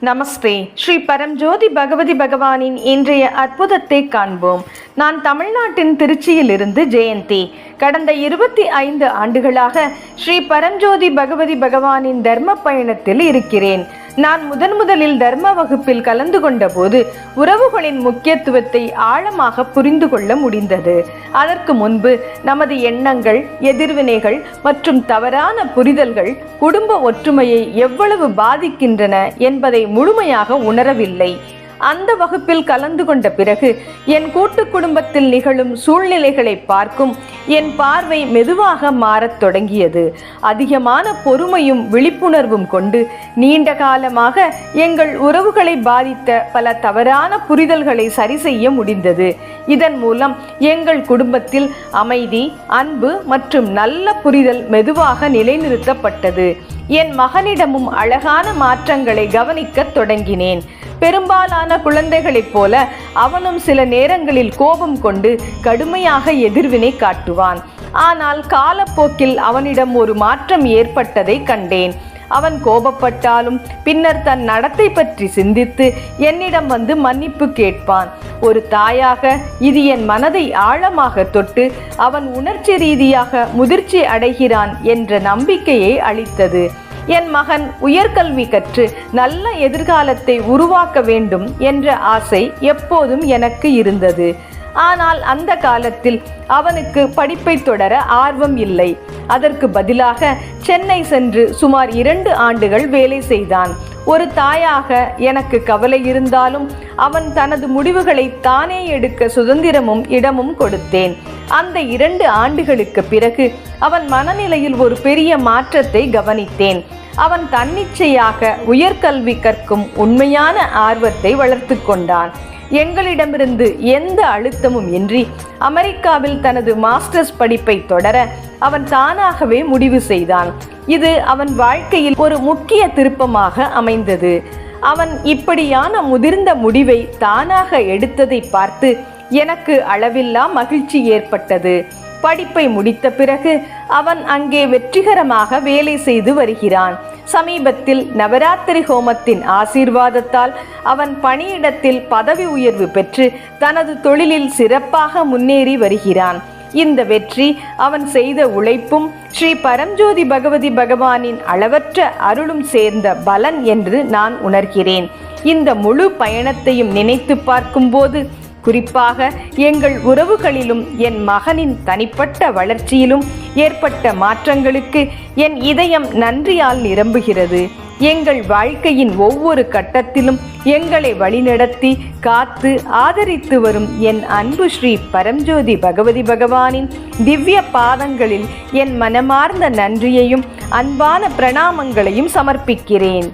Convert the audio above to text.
நமஸ்தே. ஸ்ரீ பரம்ஜோதி பகவதி பகவானின் இன்றைய அற்புதத்தை காண்போம். நான் தமிழ்நாட்டின் திருச்சியிலிருந்து ஜெயந்தி. கடந்த 25 ஆண்டுகளாக ஸ்ரீ பரம்ஜோதி பகவதி பகவானின் தர்ம பயணத்தில் இருக்கிறேன். நான் முதலில் தர்ம வகுப்பில் கலந்து கொண்ட போது உறவுகளின் முக்கியத்துவத்தை ஆழமாக புரிந்து கொள்ள முடிந்தது. அதற்கு முன்பு நமது எண்ணங்கள், எதிர்வினைகள் மற்றும் தவறான புரிதல்கள் குடும்ப ஒற்றுமையை எவ்வளவு பாதிக்கின்றன என்பதை முழுமையாக உணரவில்லை. அந்த வகுப்பில் கலந்து கொண்ட பிறகு என் கூட்டு குடும்பத்தில் நிகழும் சூழ்நிலைகளை பார்க்கும் என் பார்வை மெதுவாக மாறத் தொடங்கியது. அதிகமான பொறுமையும் விழிப்புணர்வும் கொண்டு நீண்ட காலமாக எங்கள் உறவுகளை பாதித்த பல தவறான புரிதல்களை சரி செய்ய முடிந்தது. இதன் மூலம் எங்கள் குடும்பத்தில் அமைதி, அன்பு மற்றும் நல்ல புரிதல் மெதுவாக நிலைநிறுத்தப்பட்டது. என் மகனிடமும் அழகான மாற்றங்களை கவனிக்க தொடங்கினேன். பெரும்பாலான குழந்தைகளைப் போல அவனும் சில நேரங்களில் கோபம் கொண்டு கடுமையாக எதிர்வினை காட்டுவான். ஆனால் காலப்போக்கில் அவனிடம் ஒரு மாற்றம் ஏற்பட்டதை கண்டேன். அவன் கோபப்பட்டாலும் பின்னர் தன் நடத்தை பற்றி சிந்தித்து என்னிடம் வந்து மன்னிப்பு கேட்பான். ஒரு தாயாக இது என் மனதை ஆழமாக தொட்டு அவன் உணர்ச்சி ரீதியாக முதிர்ச்சி அடைகிறான் என்ற நம்பிக்கையை அளித்தது. என் மகன் உயர்கல்வி கற்று நல்ல எதிர்காலத்தை உருவாக்க வேண்டும் என்ற ஆசை எப்போதும் எனக்கு இருந்தது. ஆனால் அந்த காலத்தில் அவனுக்கு படிப்பை தொடர ஆர்வம் இல்லை. அதற்கு பதிலாக சென்னை சென்று சுமார் 2 ஆண்டுகள் வேலை செய்தான். ஒரு தாயாக எனக்கு கவலை இருந்தாலும் அவன் தனது முடிவுகளை தானே எடுக்க சுதந்திரமும் இடமும் கொடுத்தேன். அந்த 2 ஆண்டுகளுக்கு பிறகு அவன் மனநிலையில் ஒரு பெரிய மாற்றத்தை கவனித்தேன். அவன் தன்னிச்சையாக உயர்கல்வி கற்கும் உண்மையான ஆர்வத்தை வளர்த்து கொண்டான். எங்களிடமிருந்து எந்த அழுத்தமும் இன்றி அமெரிக்காவில் தனது மாஸ்டர்ஸ் படிப்பை தொடர அவன் தானாகவே முடிவு செய்தான். இது அவன் வாழ்க்கையில் ஒரு முக்கிய திருப்பமாக அமைந்தது. அவன் இப்படியான முதிர்ந்த முடிவை தானாக எடுத்ததை பார்த்து எனக்கு அளவில்லா மகிழ்ச்சி ஏற்பட்டது. படிப்பை முடித்த பிறகு அவன் அங்கே வெற்றிகரமாக வேலை செய்து வருகிறான். சமீபத்தில் நவராத்திரி ஹோமத்தின் ஆசீர்வாதத்தால் அவன் பணியிடத்தில் பதவி உயர்வு பெற்று தனது தொழிலில் சிறப்பாக முன்னேறி வருகிறான். இந்த வெற்றி அவன் செய்த உழைப்பும் ஸ்ரீ பரம்ஜோதி பகவதி பகவானின் அளவற்ற அருளும் சேர்ந்த பலன் என்று நான் உணர்கிறேன். இந்த முழு பயணத்தையும் நினைத்து பார்க்கும்போது, குறிப்பாக எங்கள் உறவுகளிலும் என் மகனின் தனிப்பட்ட வளர்ச்சியிலும் ஏற்பட்ட மாற்றங்களுக்கு என் இதயம் நன்றியால் நிரம்புகிறது. எங்கள் வாழ்க்கையின் ஒவ்வொரு கட்டத்திலும் எங்களை வழிநடத்தி காத்து ஆதரித்து வரும் என் அன்பு ஸ்ரீ பரம்ஜோதி பகவதி பகவானின் திவ்ய பாதங்களில் என் மனமார்ந்த நன்றியையும் அன்பான பிரணாமங்களையும் சமர்ப்பிக்கிறேன்.